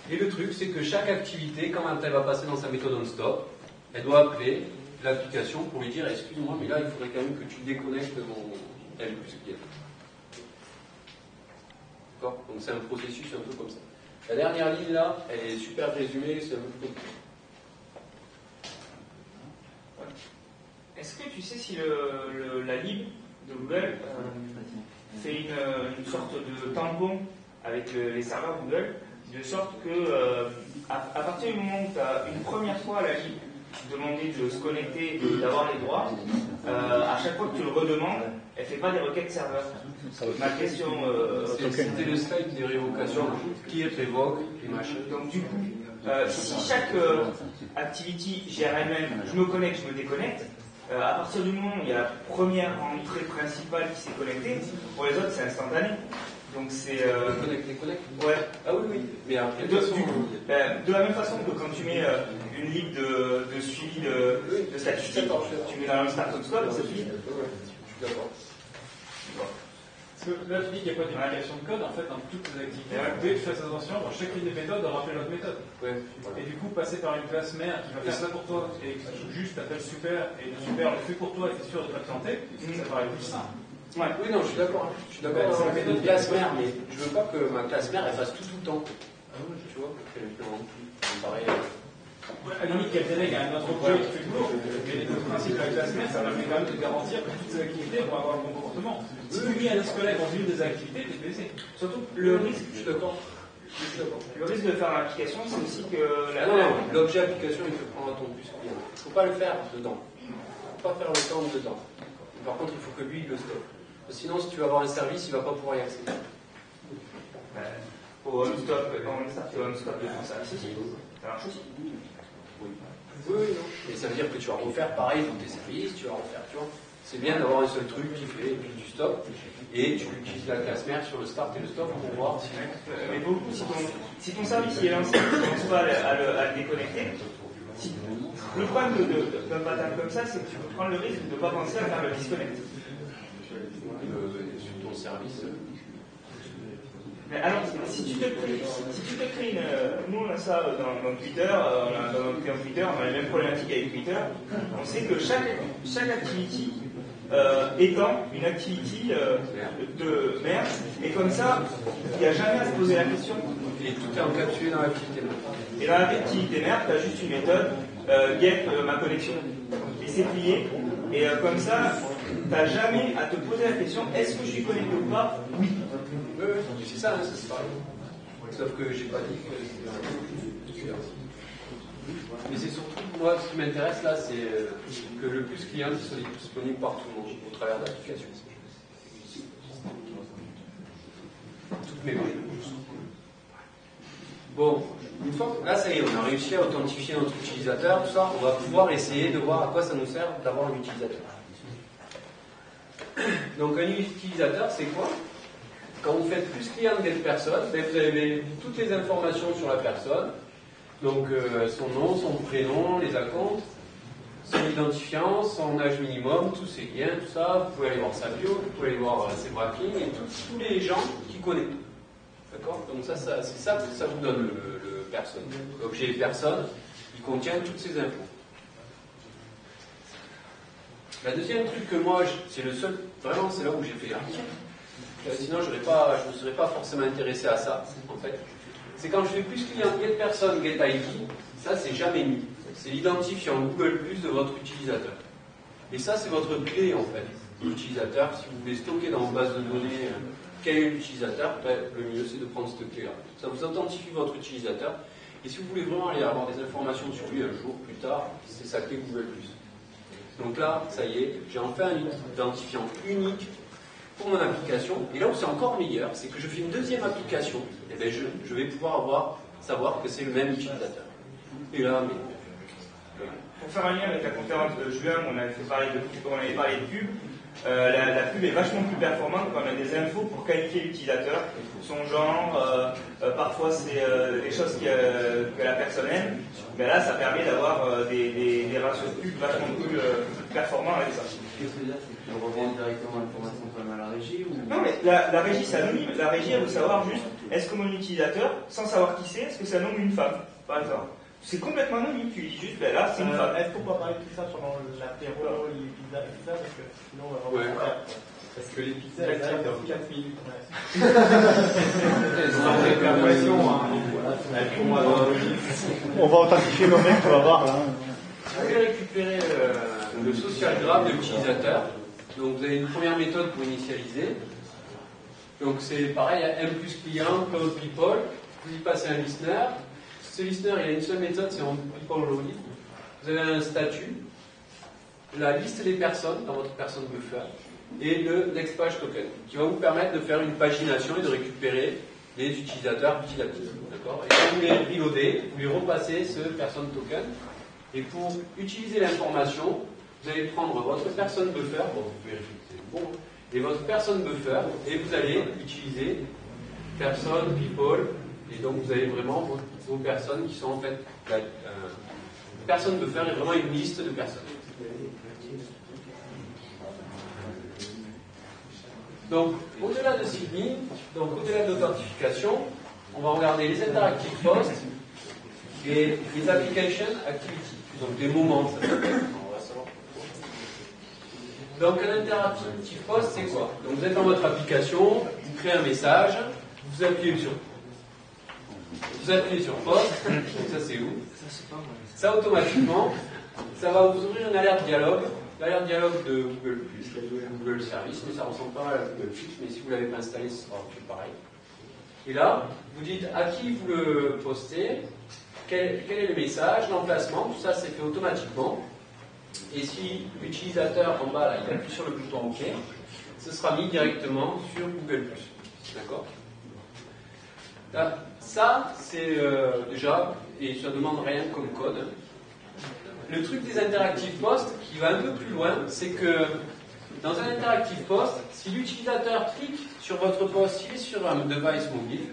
Et le truc, c'est que chaque activité, quand elle va passer dans sa méthode onStop, elle doit appeler l'application pour lui dire « Excuse-moi, mais là, il faudrait quand même que tu déconnectes mon L plus client. » D'accord ? Donc c'est un processus un peu comme ça. La dernière ligne là, elle est super résumée, c'est un peu compliqué. Est-ce que tu sais si la lib de Google fait une sorte de tampon avec les serveurs Google, de sorte que à partir du moment où tu as une première fois la lib demandé de se connecter et d'avoir les droits, à chaque fois que tu le redemandes, elle ne fait pas des requêtes serveurs. Ma question... C'était le slide des révocations, qui révoque les machins. Donc du coup, si chaque activity gère elle-même, je me connecte, je me déconnecte, à partir du moment où il y a la première entrée principale qui s'est connectée, pour les autres c'est instantané. Donc c'est... Connecte. Ouais. Ah oui. Mais après, de la même façon que quand tu mets une ligne de suivi de statistiques, tu mets dans un start scope, c'est fini. Je suis d'accord. Parce que là, tu dis qu'il n'y a pas d'unification de code, en fait, dans toutes les activités. Tu fais attention, dans chacune des méthodes, de rappeler l'autre méthode. Ouais, voilà. Et du coup, passer par une classe mère qui va faire ça pour toi, et juste t'appelles super, et le super le fait pour toi, et t'es sûr de ne pas te planter, ça paraît plus simple. Ouais. Oui, non, je suis d'accord. Je suis d'accord avec une classe mère, mais je veux pas que ma classe mère, elle fasse tout le temps. Tu vois, ça me paraît... À la limite, qu'elle délègue à un autre objet qui fait le boulot, mais le principe de la classe mère, ça permet quand même de garantir que toutes ces activités vont avoir le bon comportement. Si tu mets un collègue dans une des activités, t'es blessé. Surtout, le risque... Je suis d'accord. Le risque de faire l'application, c'est aussi que... L'objet application, il faut prendre ton plus client. Il ne faut pas le faire dedans. Il ne faut pas faire le temps dedans. Par contre, il faut que lui, il le stoppe. Sinon, si tu veux avoir un service, il ne va pas pouvoir y accéder. Au on-stop, quand on start le on-stop de ton service aussi, ça marche aussi. Oui, non. Mais ça veut dire que tu vas refaire pareil dans tes services, tu vas refaire, tu vois. C'est bien d'avoir un seul truc qui fait, et puis tu stops, et tu utilises la classe mère sur le start et le stop pour voir si... Mais beaucoup, si ton service est lancé, tu ne commences pas à le déconnecter, le problème d'un pattern comme ça, c'est que tu peux prendre le risque de ne pas penser à faire le disconnect. Sur ton service... Mais alors, si tu te crées une... Nous, on a ça dans Twitter, dans notre client Twitter, on a les mêmes problématiques avec Twitter. On sait que chaque activity étant une activity de merde, et comme ça, il n'y a jamais à se poser la question. Et tout est encapsulé dans l'activité merde. Et dans l'activité merde, tu as juste une méthode, get ma connexion. Et c'est plié. Et comme ça, tu n'as jamais à te poser la question, est-ce que je suis connecté ou pas? Oui. Oui, c'est ça, c'est pareil. Sauf que j'ai pas dit que c'était mais c'est surtout, moi, ce qui m'intéresse là, c'est que le plus client soit disponible par tout le monde au travers d'applications. Toutes mes mains. Bon, une fois, là, ça y est, on a réussi à authentifier notre utilisateur, tout ça, on va pouvoir essayer de voir à quoi ça nous sert d'avoir un utilisateur. Donc, un utilisateur, c'est quoi? Quand vous faites plus client d'une personne, vous avez toutes les informations sur la personne, donc son nom, son prénom, les acomptes, son identifiant, son âge minimum, tous ses liens, tout ça, vous pouvez aller voir sa bio, vous pouvez aller voir ses brackings et tous les gens qui connaissent. D'accord? Donc ça, c'est ça que ça vous donne le personne. L'objet personne, il contient toutes ces infos. La deuxième truc que moi, c'est le seul, vraiment c'est là où j'ai fait l'article, sinon je ne me serais pas forcément intéressé à ça, en fait. C'est quand je fais plus client getPerson, getID, ça c'est jamais mis. C'est l'identifiant Google Plus de votre utilisateur. Et ça c'est votre clé en fait, l'utilisateur. Si vous voulez stocker dans vos bases de données quel est l'utilisateur, le mieux c'est de prendre cette clé-là. Ça vous authentifie votre utilisateur. Et si vous voulez vraiment aller avoir des informations sur lui un jour plus tard, c'est sa clé Google Plus. Donc là, ça y est, j'ai enfin un identifiant unique pour mon application. Et là où c'est encore meilleur, c'est que je fais une deuxième application, et bien je vais pouvoir savoir que c'est le même utilisateur. Et là, pour faire un lien avec la conférence de juin, on avait parlé de pub. La pub est vachement plus performante quand on a des infos pour qualifier l'utilisateur, son genre, parfois c'est des choses que la personne aime, mais là ça permet d'avoir des ratios de pub vachement plus performants avec ça. Qu'est-ce que c'est que tu revends directement l'information comme à la régie ou... Non mais la régie c'est anonyme, la régie elle veut savoir juste est-ce que mon utilisateur, sans savoir qui c'est, est-ce que c'est un homme ou une femme, par exemple. C'est complètement anonyme, tu lui dis juste, ben là, c'est une femme. Est-ce qu'on peut parler de tout ça pendant l'apéro, les pizzas et tout ça, parce que sinon on va avoir Parce que les pizzas, elles arrivent dans 4 minutes. On va authentifier nos mecs, tu vas voir là. Vous allez récupérer le social graph de l'utilisateur. Donc vous avez une première méthode pour initialiser. Donc c'est pareil, M plus client, cloud people, vous y passez un listener. Ce listener, il y a une seule méthode, c'est en people loading. Vous avez un statut, la liste des personnes dans votre personne buffer, et le next page token, qui va vous permettre de faire une pagination et de récupérer les utilisateurs petit à petit. D'accord ? Et quand vous les reloadez, vous lui repassez ce person token. Et pour utiliser l'information, vous allez prendre votre person buffer, bon, vous pouvez vérifier que c'est bon, et votre person buffer, et vous allez utiliser person, people, et donc vous avez vraiment vos personnes qui sont en fait person buffer est vraiment une liste de personnes. Donc, au-delà de signing, donc au-delà de l'authentification, on va regarder les interactive posts et les application activity, donc des moments. Ça s'appelle. Donc, un interactive post, c'est quoi? Donc, vous êtes dans votre application, vous créez un message, vous appuyez sur post, donc ça c'est où? Ça automatiquement, ça va vous ouvrir une alerte dialogue. L'alerte dialogue de Google+, Google Service, mais ça ressemble pas à la Google+, mais si vous ne l'avez pas installé, ce sera pareil. Et là, vous dites à qui vous le postez, quel est le message, l'emplacement, tout ça c'est fait automatiquement. Et si l'utilisateur en bas, là, il appuie sur le bouton OK, ce sera mis directement sur Google+. D'accord ? Ça, c'est déjà, et ça ne demande rien comme code. Le truc des interactive posts qui va un peu plus loin, c'est que dans un interactive post, si l'utilisateur clique sur votre post, s'il est sur un device mobile,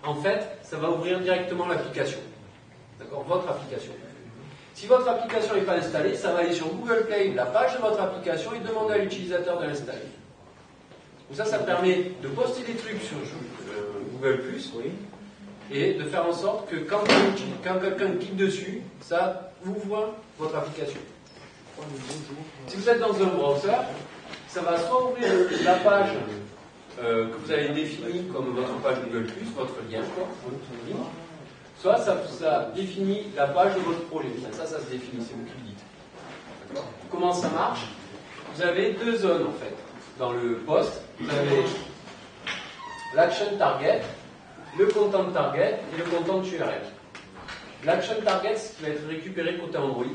en fait, ça va ouvrir directement l'application. D'accord ? Votre application. Si votre application n'est pas installée, ça va aller sur Google Play, la page de votre application, et demander à l'utilisateur de l'installer. Donc ça permet de poster des trucs sur Google+, oui, et de faire en sorte que quand quelqu'un clique dessus, ça ouvre votre application. Si vous êtes dans un browser, ça va soit ouvrir la page que vous avez définie comme votre page Google+, votre lien, quoi, soit ça définit la page de votre projet. Ça se définit, c'est vous qui le dites. D'accord ? Comment ça marche ? Vous avez deux zones en fait. Dans le post, vous avez l'action target, le content target et le content URL. L'action target, c'est ce qui va être récupéré côté Android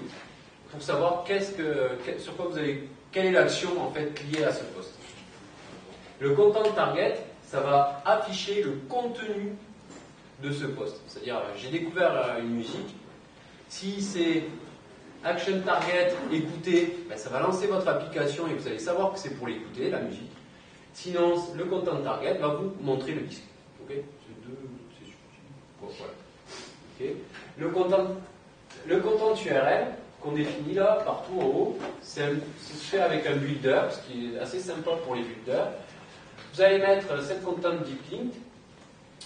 pour savoir sur quoi quelle est l'action en fait liée à ce post. Le content target, ça va afficher le contenu de ce post. C'est-à-dire, j'ai découvert une musique. Si c'est action target écouter, ben, ça va lancer votre application et vous allez savoir que c'est pour l'écouter, la musique. Sinon, le content target va vous montrer le disque. Ok ? Voilà. Okay. Le content URL qu'on définit là, partout en haut, c'est fait avec un builder, ce qui est assez sympa pour les builders. Vous allez mettre set content deep link,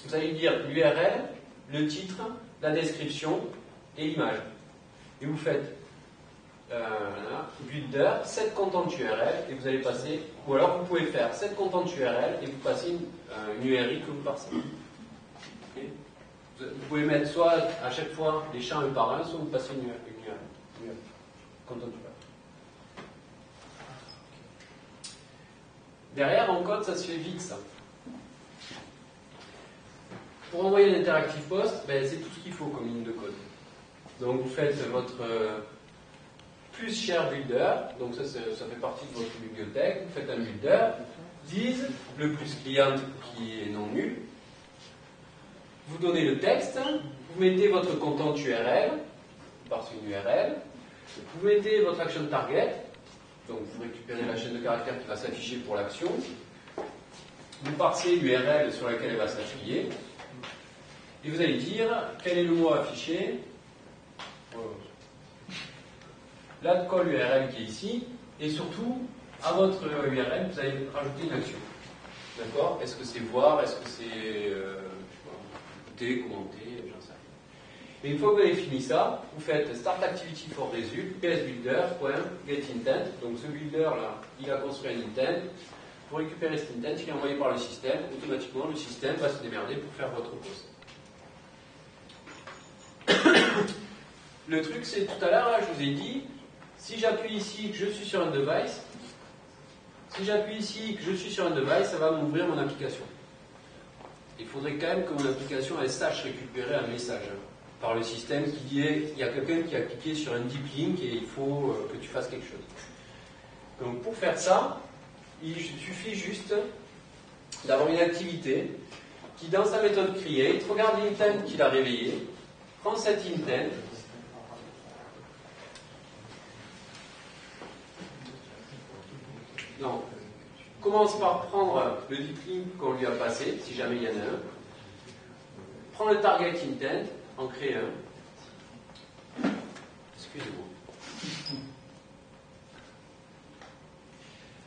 vous allez dire l'URL, le titre, la description et l'image. Et vous faites builder, set content URL, et vous allez passer, ou alors vous pouvez faire set content URL et vous passez une URI que vous parsez. Okay. Vous pouvez mettre soit à chaque fois les champs un par un, soit vous passez une URL. Content URL. Derrière, en code, ça se fait vite, ça. Pour envoyer une interactive post, ben, c'est tout ce qu'il faut comme ligne de code. Donc vous faites votre plus share builder, donc ça fait partie de votre bibliothèque, vous faites un builder, diz, le plus client qui est non nul, vous donnez le texte, vous mettez votre content URL, parce une URL, vous mettez votre action target, donc vous récupérez la chaîne de caractères qui va s'afficher pour l'action, vous parsez l'URL sur laquelle elle va s'afficher, et vous allez dire quel est le mot affiché, la call URL qui est ici, et surtout, à votre URL, vous allez rajouter une action. D'accord? Est-ce que c'est voir, est-ce que c'est écouter, commenter, j'en sais rien. Et une fois que vous avez fini ça, vous faites start activity for result, psbuilder.getIntent. Donc ce builder là, il a construit un intent. Vous récupérez cet intent qui est envoyé par le système. Automatiquement, le système va se démerder pour faire votre post. Le truc, c'est tout à l'heure, là, je vous ai dit, si j'appuie ici que je suis sur un device, ça va m'ouvrir mon application. Il faudrait quand même que mon application elle sache récupérer un message par le système qui dit il y a quelqu'un qui a cliqué sur un deep link et il faut que tu fasses quelque chose. Donc pour faire ça, il suffit juste d'avoir une activité qui dans sa méthode create regarde l'intent qu'il a réveillé, prend cet intent, donc commence par prendre le deep link qu'on lui a passé, si jamais il y en a un, prend le target intent, en crée un, excusez-moi.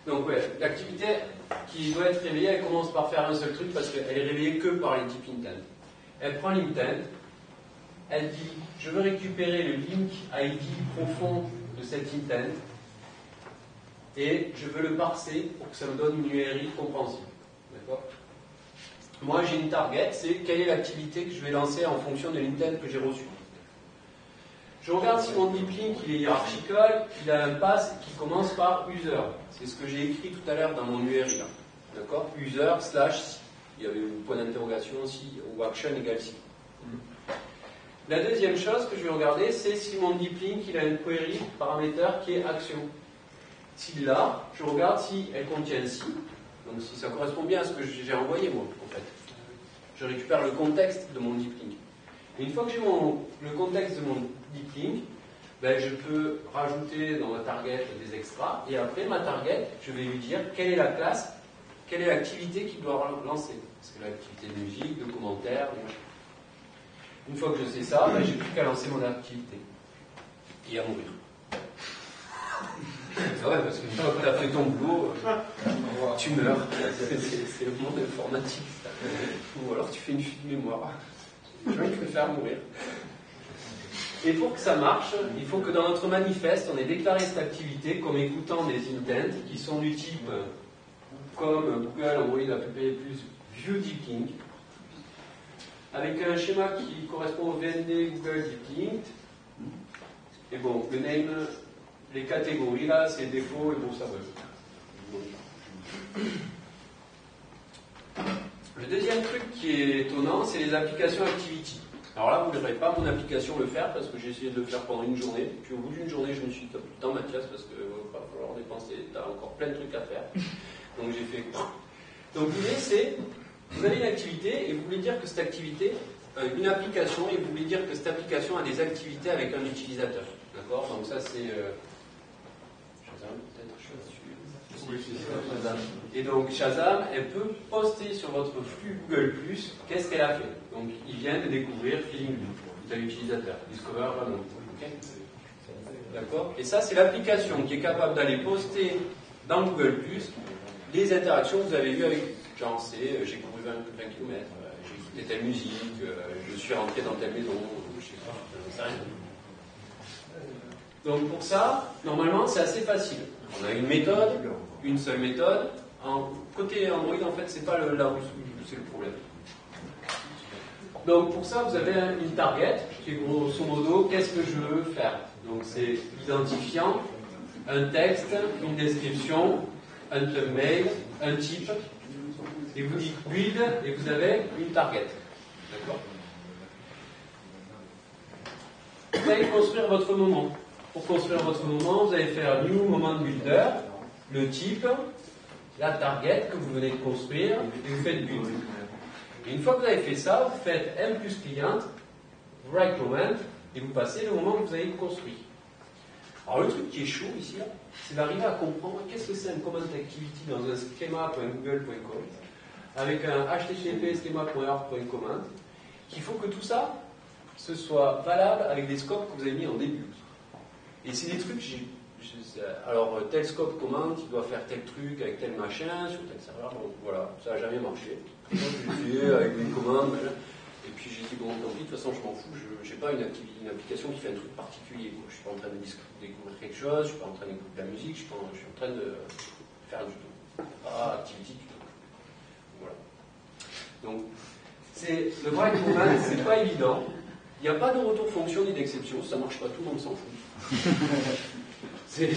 Donc ouais, l'activité qui doit être réveillée, elle commence par faire un seul truc parce qu'elle est réveillée que par les deep intent. Elle prend l'intent, elle dit je veux récupérer le link ID profond de cet intent et je veux le parser pour que ça me donne une URI compréhensible. D'accord? Moi j'ai une target, c'est quelle est l'activité que je vais lancer en fonction de l'intent que j'ai reçu. Je regarde si mon deep link il est hiérarchical, il a un pass qui commence par user. C'est ce que j'ai écrit tout à l'heure dans mon URI là. D'accord? User / il y avait un point d'interrogation si ou action égale si. La deuxième chose que je vais regarder, c'est si mon deep link il a une query paramètre qui est action. S'il l'a, je regarde si elle contient si, donc si ça correspond bien à ce que j'ai envoyé moi en fait. Je récupère le contexte de mon deep link. Et une fois que j'ai le contexte de mon deep link, ben, je peux rajouter dans ma target des extras, et après ma target, je vais lui dire quelle est la classe, quelle est l'activité qu'il doit lancer. Est-ce que l'activité de musique, de commentaires, de machin. Une fois que je sais ça, ben, j'ai plus qu'à lancer mon activité. Et à mourir. C'est vrai, parce qu'une fois que tu as fait ton boulot, tu meurs. C'est le monde informatique. Ça. Ou alors tu fais une fuite de mémoire. Je préfère mourir. Et pour que ça marche, il faut que dans notre manifeste, on ait déclaré cette activité comme écoutant des intents qui sont du type comme Google Android app+, view deep link, avec un schéma qui correspond au VND Google Deep Link. Et bon, le name, les catégories là, c'est défaut et bon, ça va. Le deuxième truc qui est étonnant, c'est les applications Activity. Alors là, vous ne verrez pas mon application le faire parce que j'ai essayé de le faire pendant une journée. Puis au bout d'une journée, je me suis dit, t'as plus de temps, Mathias, parce qu'il va falloir dépenser, t'as encore plein de trucs à faire. Donc j'ai fait. Donc l'idée, c'est, vous avez une activité et vous voulez dire que cette activité, une application, et vous voulez dire que cette application a des activités avec un utilisateur. D'accord? Donc ça, c'est. Shazam, peut-être, je suis là-dessus. Et donc Shazam, elle peut poster sur votre flux Google+, qu'est-ce qu'elle a fait. Donc il vient de découvrir Feeling Blue, de l'utilisateur, Discover Random. Okay. D'accord? Et ça, c'est l'application qui est capable d'aller poster dans Google+, les interactions que vous avez eues avec, genre, c'est j'ai couru 20 km, j'ai écouté telle musique, je suis rentré dans telle maison, je sais pas, ça rien. Donc pour ça, normalement, c'est assez facile. On a une méthode, une seule méthode. Côté Android, en fait, c'est pas là où c'est le problème. Donc pour ça, vous avez une target qui est grosso modo, qu'est-ce que je veux faire? Donc c'est identifiant, un texte, une description, un thumbnail, un type, et vous dites build, et vous avez une target. D'accord? Vous allez construire votre moment. Pour construire votre moment, vous allez faire New Moment Builder, le type, la target que vous venez de construire, et vous faites build. Et une fois que vous avez fait ça, vous faites M plus client, write moment, et vous passez le moment que vous avez construit. Alors le truc qui est chaud ici, c'est d'arriver à comprendre qu'est-ce que c'est un comment activity dans un schema.google.com avec un http schema.org.command, qu'il faut que tout ça ce soit valable avec des scopes que vous avez mis en début. Et c'est des trucs, alors tel scope command, il doit faire tel truc avec tel machin sur tel serveur, donc voilà, ça n'a jamais marché. Moi je l'ai fait avec une commande, et puis j'ai dit bon tant pis, de toute façon je m'en fous, je n'ai pas une application qui fait un truc particulier. Je ne suis pas en train de découvrir quelque chose, je ne suis pas en train d'écouter de la musique, je suis en train de faire du tout. Ah, activity du tout. Voilà. Donc, le vrai moment, c'est pas évident. Il n'y a pas de retour fonction ni d'exception, ça ne marche pas, tout le monde s'en fout. C'est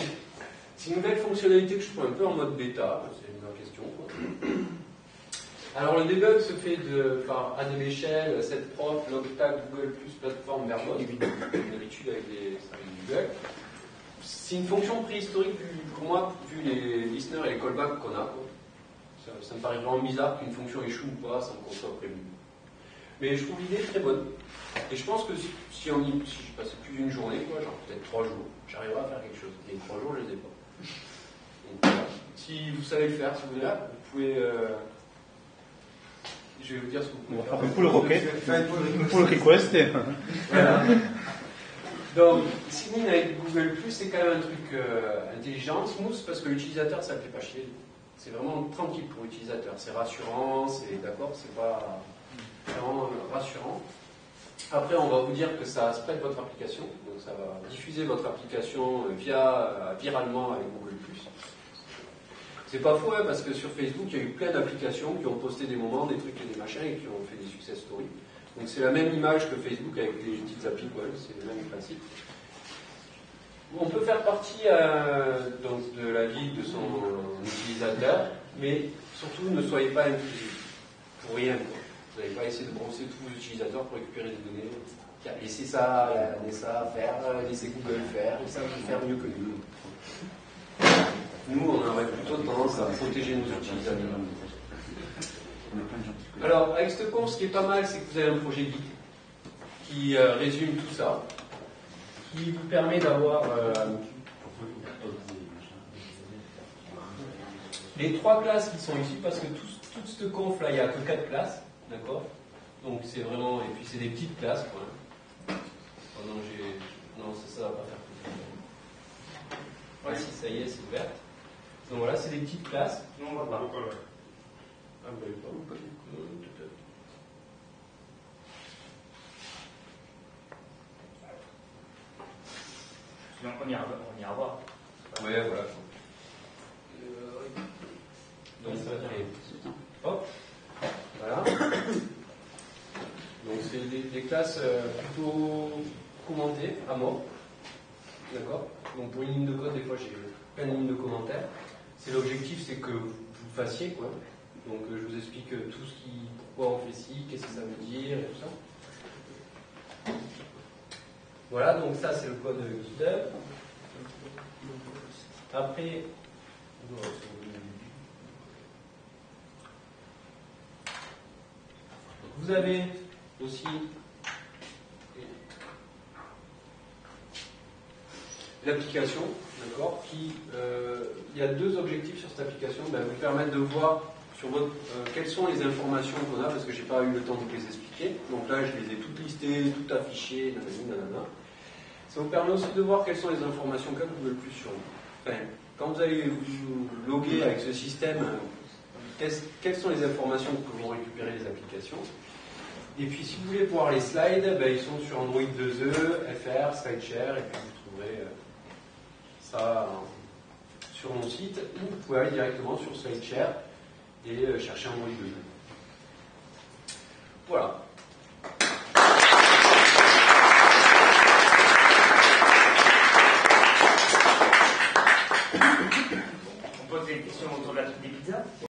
une nouvelle fonctionnalité que je trouve un peu en mode bêta, c'est une vraie question. Quoi. Alors le debug se fait par ADBShell, setproc, logtag, Google+, plateforme, Verbot, une habitude avec des debug. C'est une fonction préhistorique pour moi, vu les listeners et les callbacks qu'on a. Ça me paraît vraiment bizarre qu'une fonction échoue ou pas sans qu'on soit prévenu. Mais je trouve l'idée très bonne. Et je pense que si je passais plus d'une journée, quoi, genre peut-être 3 jours, j'arriverai à faire quelque chose. Et 3 jours, je ne les ai pas. Donc, voilà. Si vous savez le faire, si vous voulez, vous pouvez... Je vais vous dire ce que vous pouvez faire. Un pull request. Un pull request. Voilà. Donc, signing avec Google+, c'est quand même un truc intelligent, smooth, parce que l'utilisateur, ça ne le fait pas chier. C'est vraiment tranquille pour l'utilisateur. C'est rassurant, c'est d'accord, c'est pas vraiment rassurant. Après, on va vous dire que ça spread votre application, donc ça va diffuser votre application viralement avec Google+. C'est pas faux, hein, parce que sur Facebook, il y a eu plein d'applications qui ont posté des moments, des trucs et des machins, et qui ont fait des success stories. Donc c'est la même image que Facebook avec des petites applis, quoi, c'est le même principe. On peut faire partie donc de la vie de son utilisateur, mais surtout ne soyez pas intrusif, pour rien, quoi. Vous n'allez pas essayer de brosser tous vos utilisateurs pour récupérer des données. Laissez ça, faire, laissez Google faire, et ça va faire mieux que nous. Nous, on aurait plutôt tendance à protéger nos utilisateurs. Alors, avec ce cours, ce qui est pas mal, c'est que vous avez un projet guide qui résume tout ça, qui vous permet d'avoir les 3 classes qui sont ici, parce que toute cette conf là, il n'y a que 4 classes, d'accord? Donc c'est vraiment, et puis c'est des petites classes, quoi. Oh non, ça va pas faire tout. Ouais, si, ça y est, c'est ouvert. Donc voilà, c'est des petites classes. Non, on va pas. Ah, bah, pas du coup. Donc on ira voir. Ouais, voilà. Donc ça fait. Hop. Voilà. Donc c'est des classes plutôt commentées à mort. D'accord? Donc pour une ligne de code, des fois j'ai plein de lignes de commentaires. C'est l'objectif, c'est que vous fassiez, quoi. Donc je vous explique tout ce qui, pourquoi on fait ci, qu'est-ce que ça veut dire et tout ça. Voilà, donc ça c'est le code GitHub. Après, vous avez aussi l'application, d'accord, qui, il y a 2 objectifs sur cette application, vous permettre de voir sur votre, quelles sont les informations qu'on a, parce que j'ai pas eu le temps de vous les expliquer. Donc là, je les ai toutes listées, toutes affichées, nanana. Ça vous permet aussi de voir quelles sont les informations qu'a Google+ sur vous. Enfin, quand vous allez vous loguer avec ce système, quelles sont les informations que vont récupérer les applications. Et puis si vous voulez voir les slides, ils sont sur Android 2E, FR, SlideShare, et puis vous trouverez ça sur mon site, ou vous pouvez aller directement sur SlideShare et chercher Android Build.